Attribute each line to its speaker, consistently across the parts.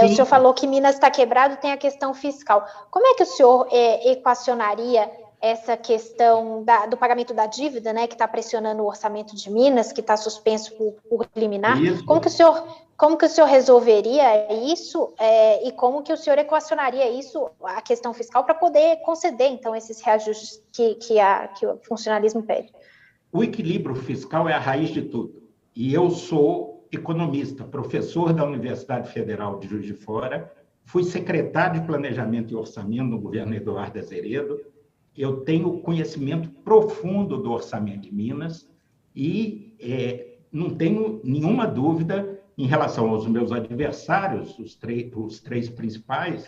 Speaker 1: O senhor falou que Minas está quebrado, tem a questão fiscal. Como é que o senhor equacionaria essa questão do pagamento da dívida, né, que está pressionando o orçamento de Minas, que está suspenso por liminar? Como que o senhor resolveria isso e como que o senhor equacionaria isso, a questão fiscal, para poder conceder, então, esses reajustes que o funcionalismo pede?
Speaker 2: O equilíbrio fiscal é a raiz de tudo. E eu sou economista, professor da Universidade Federal de Juiz de Fora, fui secretário de Planejamento e Orçamento no governo Eduardo Azeredo. Eu tenho conhecimento profundo do orçamento de Minas e não tenho nenhuma dúvida em relação aos meus adversários, os três principais,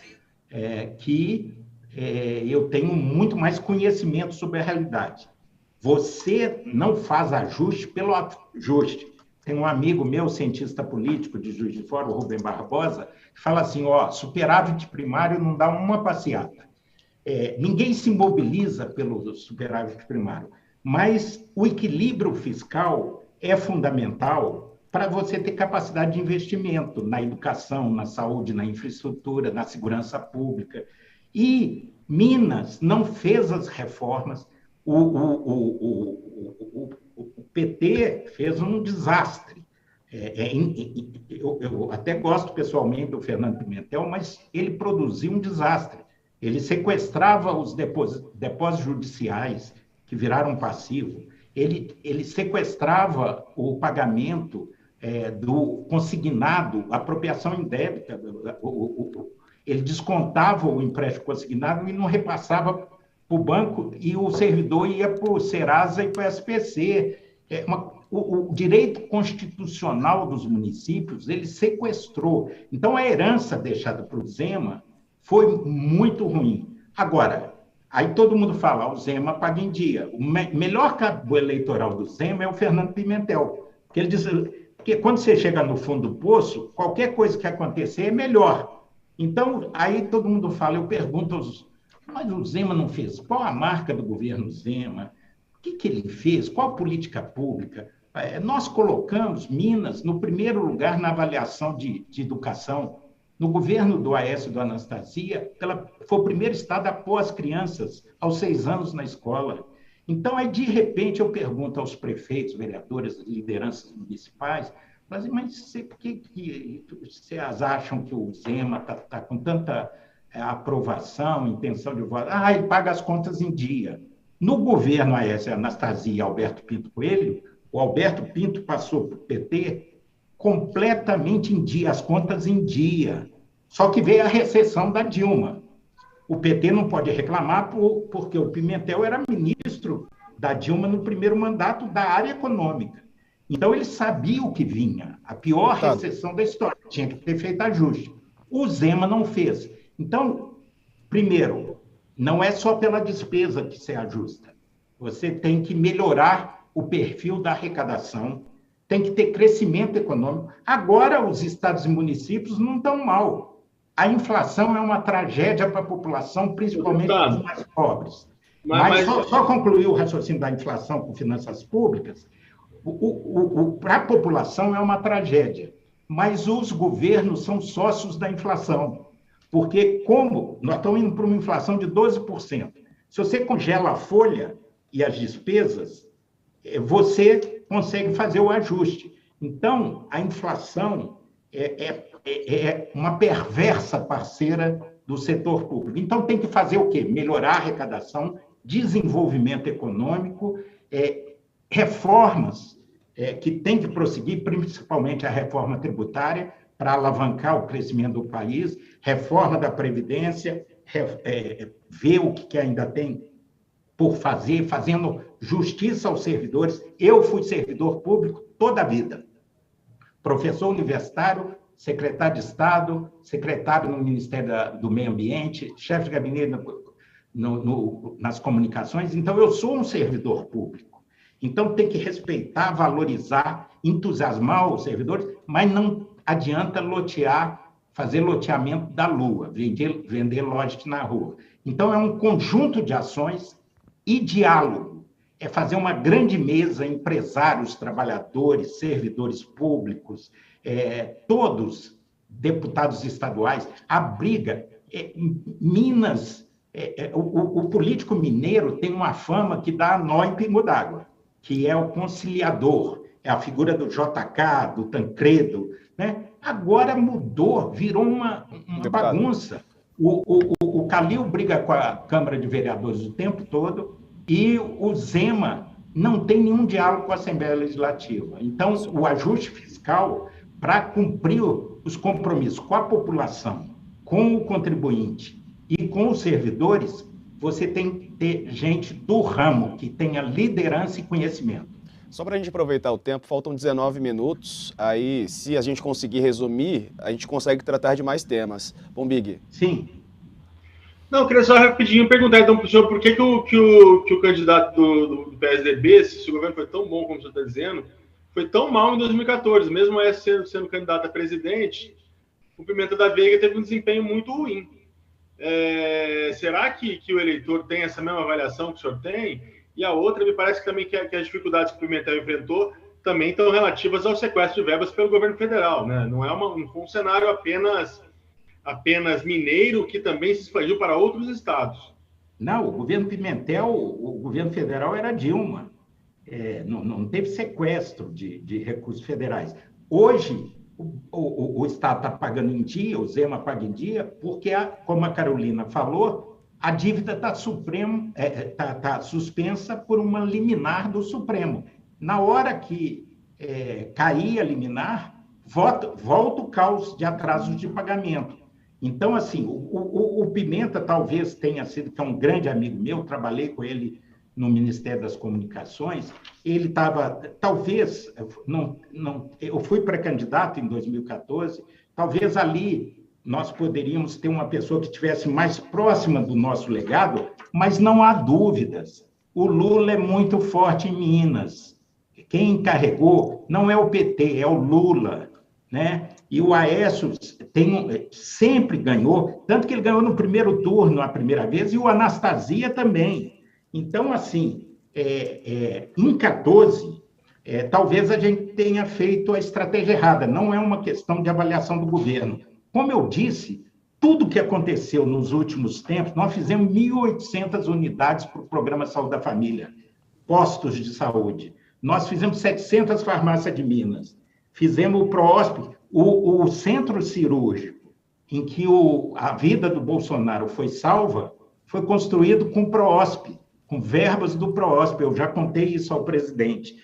Speaker 2: que eu tenho muito mais conhecimento sobre a realidade. Você não faz ajuste pelo ajuste. Tem um amigo meu, cientista político de Juiz de Fora, o Rubem Barbosa, que fala assim, superávit primário não dá uma passeata. Ninguém se mobiliza pelo superávit primário, mas o equilíbrio fiscal é fundamental para você ter capacidade de investimento na educação, na saúde, na infraestrutura, na segurança pública. E Minas não fez as reformas. O PT fez um desastre. Eu até gosto pessoalmente do Fernando Pimentel, mas ele produziu um desastre. Ele sequestrava os depósitos judiciais, que viraram passivo. Ele sequestrava o pagamento do consignado, a apropriação indébita. Ele descontava o empréstimo consignado e não repassava para o banco, e o servidor ia para o Serasa e para o SPC. O direito constitucional dos municípios, ele sequestrou. Então, a herança deixada para o Zema foi muito ruim. Agora, aí todo mundo fala, o Zema paga em dia. O melhor cabo eleitoral do Zema é o Fernando Pimentel, porque ele diz que quando você chega no fundo do poço, qualquer coisa que acontecer é melhor. Então, aí todo mundo fala, eu pergunto mas o Zema não fez? Qual a marca do governo Zema? O que ele fez? Qual política pública? Nós colocamos Minas no primeiro lugar na avaliação de educação. No governo do Aécio e do Anastasia, foi o primeiro estado após crianças, aos 6 anos na escola. Então, aí, de repente, eu pergunto aos prefeitos, vereadores, lideranças municipais, mas por que vocês acham que o Zema está com tanta aprovação, intenção de voto? Ele paga as contas em dia. No governo Aécio, Anastasia e Alberto Pinto Coelho, o Alberto Pinto passou para o PT completamente em dia, as contas em dia. Só que veio a recessão da Dilma. O PT não pode reclamar porque o Pimentel era ministro da Dilma no primeiro mandato da área econômica. Então, ele sabia o que vinha, a pior recessão da história, tinha que ter feito ajuste. O Zema não fez. Então, primeiro, não é só pela despesa que se ajusta. Você tem que melhorar o perfil da arrecadação, tem que ter crescimento econômico. Agora, os estados e municípios não estão mal. A inflação é uma tragédia para a população, principalmente para os mais pobres. Mas só concluir o raciocínio da inflação com finanças públicas, para a população é uma tragédia, mas os governos são sócios da inflação. Porque como nós estamos indo para uma inflação de 12%, se você congela a folha e as despesas, você consegue fazer o ajuste. Então, a inflação é uma perversa parceira do setor público. Então, tem que fazer o quê? Melhorar a arrecadação, desenvolvimento econômico, reformas que tem que prosseguir, principalmente a reforma tributária, para alavancar o crescimento do país, reforma da Previdência, ver o que ainda tem por fazer, fazendo justiça aos servidores. Eu fui servidor público toda a vida. Professor universitário, secretário de Estado, secretário no Ministério do Meio Ambiente, chefe de gabinete nas comunicações. Então, eu sou um servidor público. Então, tem que respeitar, valorizar, entusiasmar os servidores, mas não adianta lotear, fazer loteamento da lua, vender lote na rua. Então, é um conjunto de ações e diálogo. É fazer uma grande mesa, empresários, trabalhadores, servidores públicos, todos deputados estaduais. A briga, Minas, o político mineiro tem uma fama que dá nó em pingo d'água, que é o conciliador, é a figura do JK, do Tancredo, né? Agora mudou, virou uma bagunça. O Calil briga com a Câmara de Vereadores o tempo todo e o Zema não tem nenhum diálogo com a Assembleia Legislativa. Então, o ajuste fiscal, para cumprir os compromissos com a população, com o contribuinte e com os servidores, você tem que ter gente do ramo, que tenha liderança e conhecimento.
Speaker 3: Só para a gente aproveitar o tempo, faltam 19 minutos, aí se a gente conseguir resumir, a gente consegue tratar de mais temas. Bombig.
Speaker 2: Sim.
Speaker 4: Não, eu queria só rapidinho perguntar então para o senhor por que o candidato do PSDB, se o governo foi tão bom como o senhor está dizendo, foi tão mal em 2014, mesmo sendo candidato a presidente, o Pimenta da Veiga teve um desempenho muito ruim. Será que o eleitor tem essa mesma avaliação que o senhor tem? E a outra, me parece que também que as dificuldades que o Pimentel enfrentou também estão relativas ao sequestro de verbas pelo governo federal, né? Não foi um cenário apenas mineiro que também se expandiu para outros estados.
Speaker 2: Não, o governo Pimentel, o governo federal era Dilma. Não teve sequestro de recursos federais. Hoje, o Estado está pagando em dia, o Zema paga em dia, porque, como a Carolina falou, a dívida está suspensa por uma liminar do Supremo. Na hora que cair a liminar, volta o caos de atrasos de pagamento. Então, assim, o Pimenta talvez tenha sido, que é um grande amigo meu, trabalhei com ele no Ministério das Comunicações, ele estava, talvez, eu fui pré-candidato em 2014, talvez ali nós poderíamos ter uma pessoa que estivesse mais próxima do nosso legado, mas não há dúvidas. O Lula é muito forte em Minas. Quem encarregou não é o PT, é o Lula, né? E o Aécio sempre ganhou, tanto que ele ganhou no primeiro turno a primeira vez, e o Anastasia também. Então, assim, em 14, talvez a gente tenha feito a estratégia errada, não é uma questão de avaliação do governo. Como eu disse, tudo que aconteceu nos últimos tempos, nós fizemos 1.800 unidades para o Programa Saúde da Família, postos de saúde. Nós fizemos 700 farmácias de Minas. Fizemos o PROHOSP, o centro cirúrgico, em que a vida do Bolsonaro foi salva, foi construído com o PROHOSP, com verbas do PROHOSP. Eu já contei isso ao presidente.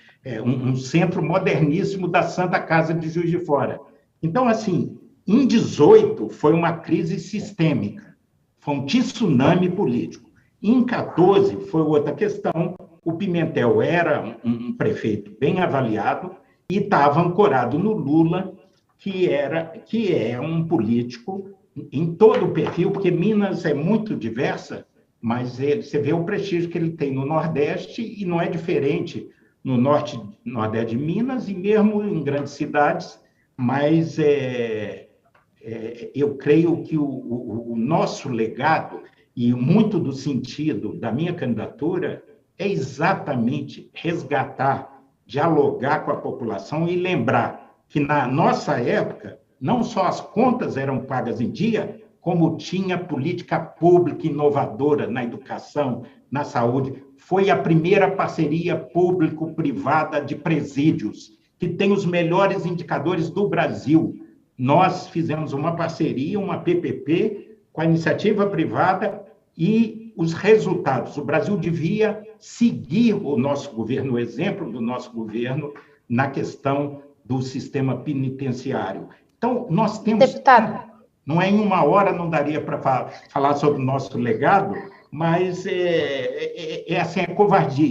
Speaker 2: Um centro moderníssimo da Santa Casa de Juiz de Fora. Então, assim, em 18, foi uma crise sistêmica, foi um tsunami político. Em 14, foi outra questão, o Pimentel era um prefeito bem avaliado e estava ancorado no Lula, que é um político em todo o perfil, porque Minas é muito diversa, mas você vê o prestígio que ele tem no Nordeste e não é diferente no Nordeste de Minas e mesmo em grandes cidades, mas eu creio que o nosso legado e muito do sentido da minha candidatura é exatamente resgatar, dialogar com a população e lembrar que, na nossa época, não só as contas eram pagas em dia, como tinha política pública inovadora na educação, na saúde. Foi a primeira parceria público-privada de presídios, que tem os melhores indicadores do Brasil. Nós fizemos uma parceria, uma PPP, com a iniciativa privada e os resultados. O Brasil devia seguir o nosso governo, o exemplo do nosso governo, na questão do sistema penitenciário. Então, nós temos...
Speaker 1: Deputado.
Speaker 2: Não é em uma hora, não daria para falar sobre o nosso legado, mas assim, é covardia.